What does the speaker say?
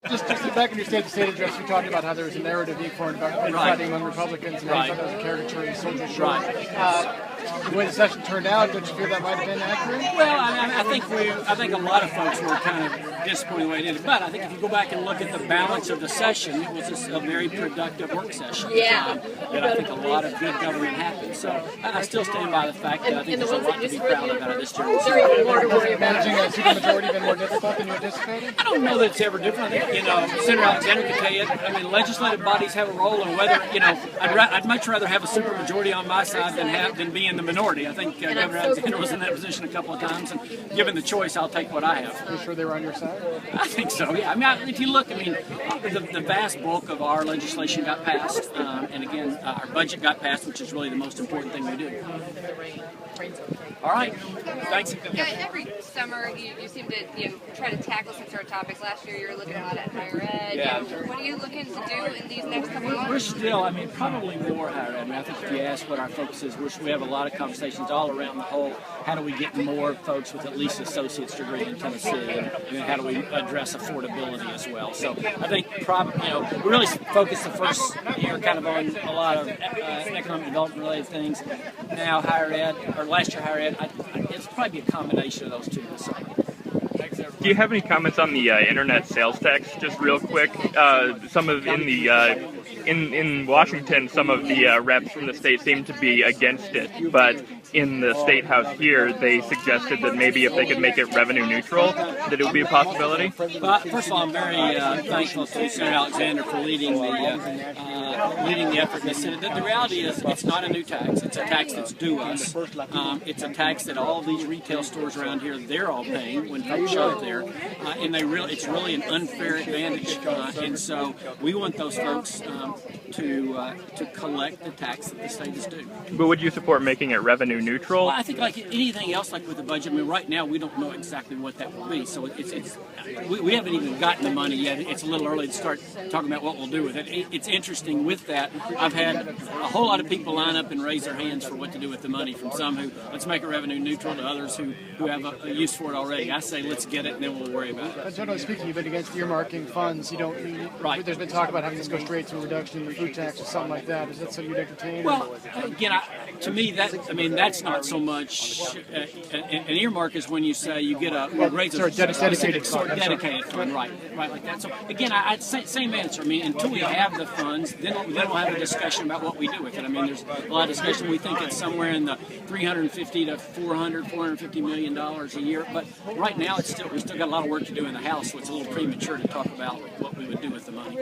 Just back in your state address, you talked about how there was a narrative being formed about infighting among Republicans, and I thought that was a caricature of soldiers. Right. The way the session turned out, don't you feel that might have been accurate? Well, I think a lot of folks were kind of disappointed the way it ended. But I think if you go back and look at the balance of the session, it was a very productive work session. Yeah. And I think a lot of good government happened. So I still stand by the fact that I think there's a lot to be proud of out of this general session. Managing a supermajority been more difficult than you anticipated? I don't know that it's ever different. I think, Senator Alexander could tell you, I mean, legislative bodies have a role, and whether, I'd much rather have a supermajority on my side than be in the minority. I think Governor Alexander was in that position a couple of times, and given the choice, I'll take what I have. Are you sure they were on your side? I think so, yeah. I mean, if you look, the vast bulk of our legislation got passed, and again, our budget got passed, which is really the most important thing we do. All right, thanks. Yeah, every summer you seem to try to tackle some sort of topics. Last year you were looking a lot at higher ed. Yeah. What are you looking to do in these next couple of months? We're still, probably more higher ed. I think if you ask what our focus is, we have a lot of conversations all around the whole, how do we get more folks with at least an associate's degree in Tennessee, and how do we address affordability as well. So I think we really focused the first year kind of on a lot of economic development related things. Now higher ed, or last year higher ed, it's probably a combination of those two this summer. Do you have any comments on the internet sales tax? Just real quick, some of in Washington, some of the reps from the state seem to be against it, but in the state house here, they suggested that maybe if they could make it revenue neutral, that it would be a possibility. First of all, I'm very thankful to Senator Alexander for leading the effort in the Senate. The reality is, it's not a new tax. It's a tax that's due us. It's a tax that all of these retail stores around here, they're all paying when folks shop there, and it's really an unfair advantage. And so we want those folks to collect the tax that the state is due. But would you support making it revenue neutral? Well, I think like anything else, like with the budget, right now we don't know exactly what that will be. So we haven't even gotten the money yet. It's a little early to start talking about what we'll do with it. It's interesting with that. I've had a whole lot of people line up and raise their hands for what to do with the money, from some who, let's make it revenue neutral, to others who have a use for it already. I say, let's get it and then we'll worry about it. But generally speaking, you've been against earmarking funds. Right. There's been talk about having this go straight to a reduction in your food tax or something like that. Is that something you'd entertain? Well, again, to me, that's not so much an earmark is when you say you get a dedicated fund, right, like that. So again, I'd say same answer. Until we have the funds, then we'll have a discussion about what we do with it. There's a lot of discussion. We think it's somewhere in the $350 to $450 million a year. But right now, we still got a lot of work to do in the House, so it's a little premature to talk about what we would do with the money.